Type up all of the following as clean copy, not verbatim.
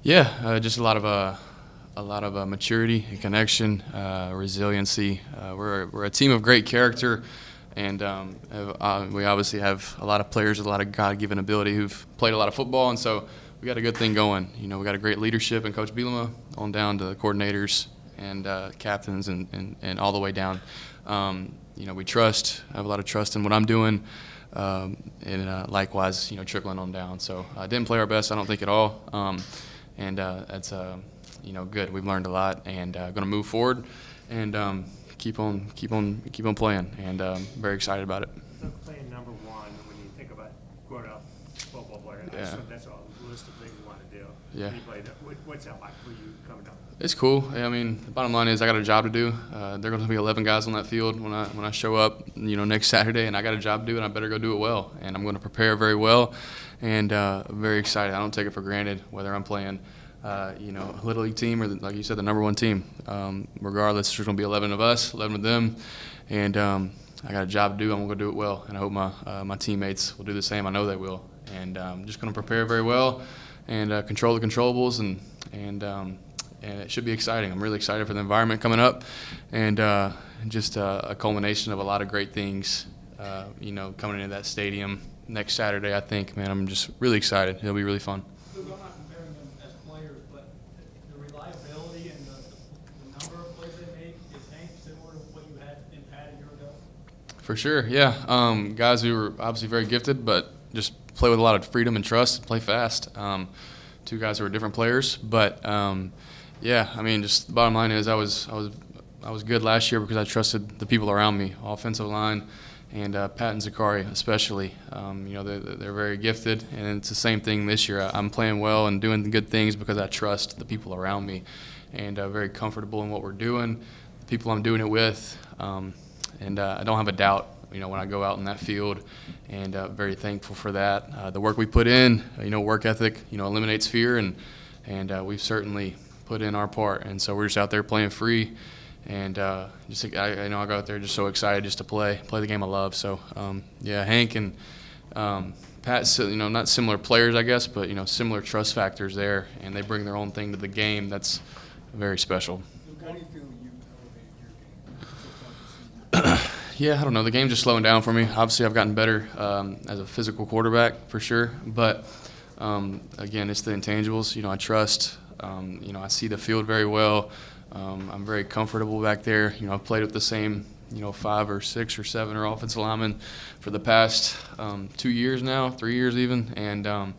Yeah, just a lot of maturity and connection, resiliency. We're a team of great character, and we obviously have a lot of players with a lot of God-given ability who've played a lot of football, and so we got a good thing going. We got a great leadership and Coach Bielema on down to the coordinators and captains and all the way down. We have a lot of trust in what I'm doing, and likewise, trickling on down. So I didn't play our best, I don't think, at all. And that's good. We've learned a lot, and going to move forward and keep on playing. And very excited about it. So playing number one, when you think about growing up football player, Yeah. that's a list of things you want to do. Yeah. When you play that, what's that like for you coming up? It's cool. I mean, the bottom line is I got a job to do. There are going to be 11 guys on that field when I show up, next Saturday, and I got a job to do, and I better go do it well. And I'm going to prepare very well, and I'm very excited. I don't take it for granted whether I'm playing, a little league team or, like you said, the number one team. Regardless, there's going to be 11 of us, 11 of them, and I got a job to do. I'm going to go do it well, and I hope my teammates will do the same. I know they will, and I'm just going to prepare very well and control the controllables and it should be exciting. I'm really excited for the environment coming up, and just a culmination of a lot of great things, coming into that stadium next Saturday. I think, man, I'm just really excited. It'll be really fun. Luke, I'm not comparing them as players, but the reliability and the number of plays they make, is Hank similar to what you had in Pat a year ago? For sure, yeah. Guys who are obviously very gifted, but just play with a lot of freedom and trust and play fast. Two guys who are different players, but yeah, I mean, just the bottom line is I was good last year because I trusted the people around me, offensive line, and Pat and Zakari especially. They're very gifted, and it's the same thing this year. I'm playing well and doing good things because I trust the people around me, and very comfortable in what we're doing, the people I'm doing it with, and I don't have a doubt, when I go out in that field, and very thankful for that. The work we put in, work ethic, eliminates fear, and we've certainly put in our part, and so we're just out there playing free, and I go out there just so excited just to play the game I love. So yeah, Hank and Pat, not similar players, I guess, but similar trust factors there, and they bring their own thing to the game that's very special. Luke, how do you feel you elevated your game so far this season? Yeah, I don't know. The game's just slowing down for me. Obviously, I've gotten better as a physical quarterback for sure, but again, it's the intangibles. I trust. I see the field very well. I'm very comfortable back there. I've played with the same, 5 or 6 or 7 or offensive linemen for the past 2 years now, 3 years even, and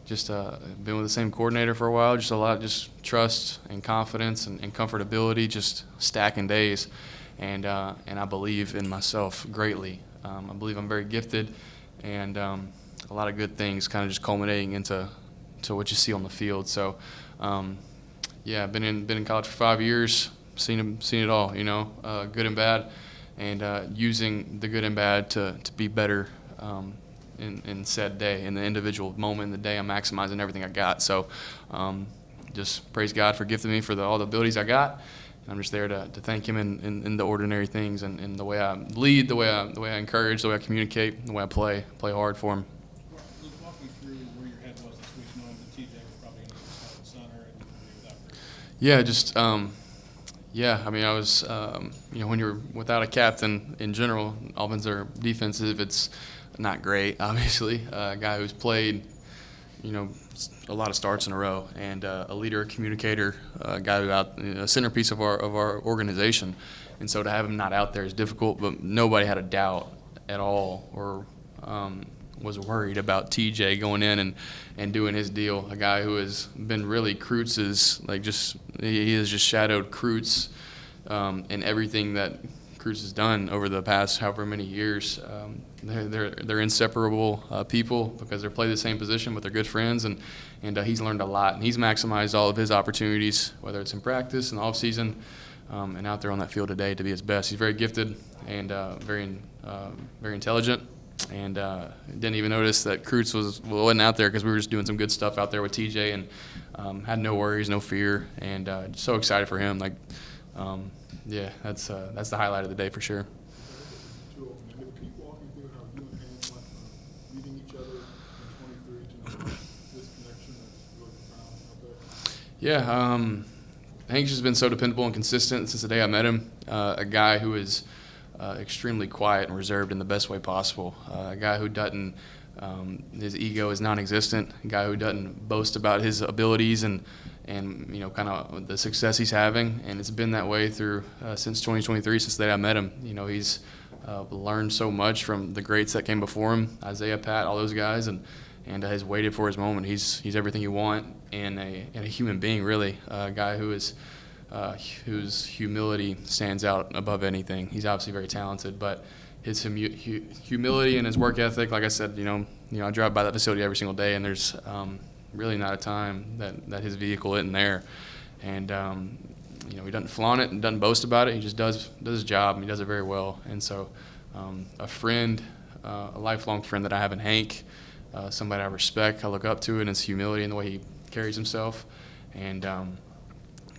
just been with the same coordinator for a while. Just a lot, just trust and confidence and comfortability, just stacking days, and I believe in myself greatly. I believe I'm very gifted, and a lot of good things kind of just culminating into what you see on the field. So. Yeah, I've been in college for 5 years, seen it all, good and bad, and using the good and bad to be better in said day, in the individual moment in the day. I'm maximizing everything I got. So just praise God for gifting me for all the abilities I got. I'm just there to thank Him in the ordinary things and the way I lead, the way I encourage, the way I communicate, the way I play hard for Him. Luke, walk me through where your head was this week, knowing that TJ was probably going to be the center and without Bruce. Yeah, just I mean, I was when you're without a captain in general, offense or defensive, it's not great. Obviously, a guy who's played a lot of starts in a row, and a leader, a communicator, a guy who a centerpiece of our organization, and so to have him not out there is difficult. But nobody had a doubt at all or was worried about TJ going in and doing his deal. A guy who has been really Kreutz's, he has just shadowed Kreutz in everything that Kreutz has done over the past however many years. They're inseparable people because they play the same position, but they're good friends, and he's learned a lot, and he's maximized all of his opportunities, whether it's in practice, in the off season, and out there on that field today to be his best. He's very gifted and very intelligent. And didn't even notice that Kreutz wasn't out there because we were just doing some good stuff out there with TJ, and had no worries, no fear, and so excited for him. Yeah, that's the highlight of the day for sure. Can you walk me through how you and Hank went from meeting each other in 23 to this connection that's really profound out there? Yeah, Hank's just been so dependable and consistent since the day I met him. A guy who is extremely quiet and reserved in the best way possible. A guy who doesn't, his ego is non-existent. A guy who doesn't boast about his abilities and kind of the success he's having. And it's been that way through since 2023, since the day I met him. He's learned so much from the greats that came before him, Isaiah, Pat, all those guys, and has waited for his moment. He's everything you want in a human being, really. A guy whose humility stands out above anything. He's obviously very talented, but his humility and his work ethic, like I said, I drive by that facility every single day, and there's really not a time that his vehicle isn't there. And he doesn't flaunt it and doesn't boast about it. He just does his job, and he does it very well. And so a friend, a lifelong friend that I have in Hank, somebody I respect, I look up to in his humility and the way he carries himself, and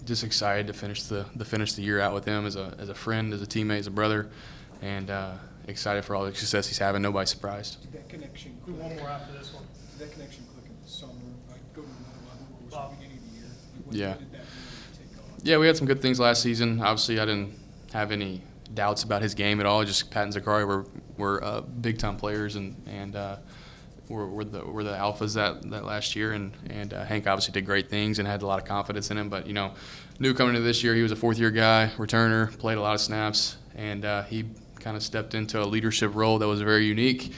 just excited to finish the year out with him as a friend, as a teammate, as a brother, and excited for all the success he's having. Nobody's surprised. Did that connection Do click? one more after this one. Did that connection click in the summer? Like go to another level, or was it Bob. the beginning of the year? Yeah. When did that really take off? Yeah, we had some good things last season. Obviously, I didn't have any doubts about his game at all. Just Pat and Zachary were big time players, and were the alphas that last year. And Hank obviously did great things and had a lot of confidence in him. But knew coming into this year he was a fourth year guy, returner, played a lot of snaps, and he kind of stepped into a leadership role that was very unique.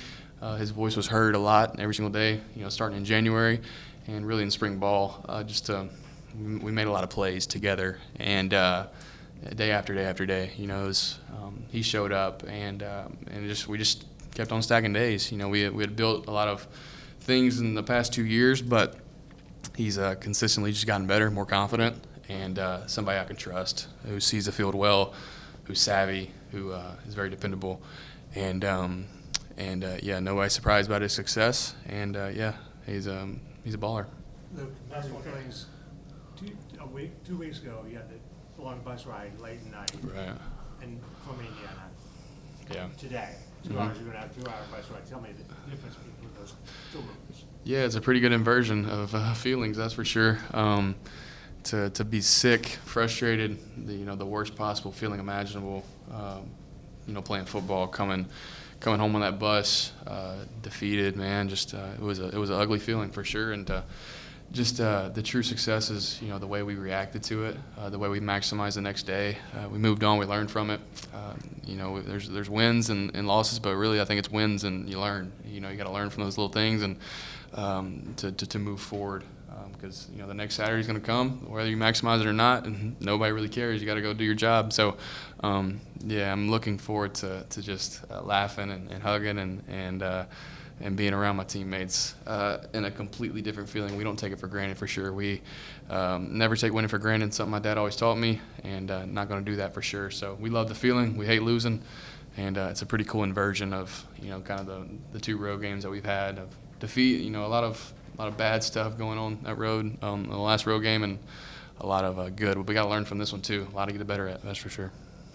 His voice was heard a lot every single day. Starting in January and really in spring ball. We made a lot of plays together, and day after day after day, he showed up, and we just kept on stacking days. We had built a lot of things in the past 2 years, but he's consistently just gotten better, more confident, and somebody I can trust, who sees the field well, who's savvy, who is very dependable, and nobody's surprised about his success, and he's a baller. Luke, last one things. 2 weeks ago, you had the long bus ride late at night, Right. and from Indiana. Yeah. Today, 2 Mhm. hours, you're gonna have 2-hour bus ride. Tell me the difference between those two moves. Yeah, it's a pretty good inversion of feelings, that's for sure. To be sick, frustrated, the worst possible feeling imaginable. Playing football, coming home on that bus, defeated, man. Just it was an ugly feeling for sure, and just the true success is the way we reacted to it, the way we maximized the next day. We moved on, we learned from it. There's wins and losses, but really I think it's wins and you learn. You got to learn from those little things and to move forward. Because the next Saturday's going to come, whether you maximize it or not, and nobody really cares. You got to go do your job. So, I'm looking forward to just laughing and hugging and being around my teammates in a completely different feeling. We don't take it for granted, for sure. We never take winning for granted. Something my dad always taught me, and not going to do that for sure. So we love the feeling. We hate losing, and it's a pretty cool inversion of kind of the 2 road games that we've had of defeat. A lot of bad stuff going on that road, the last road game, and a lot of good. But we got to learn from this one too. A lot to get better at, that's for sure.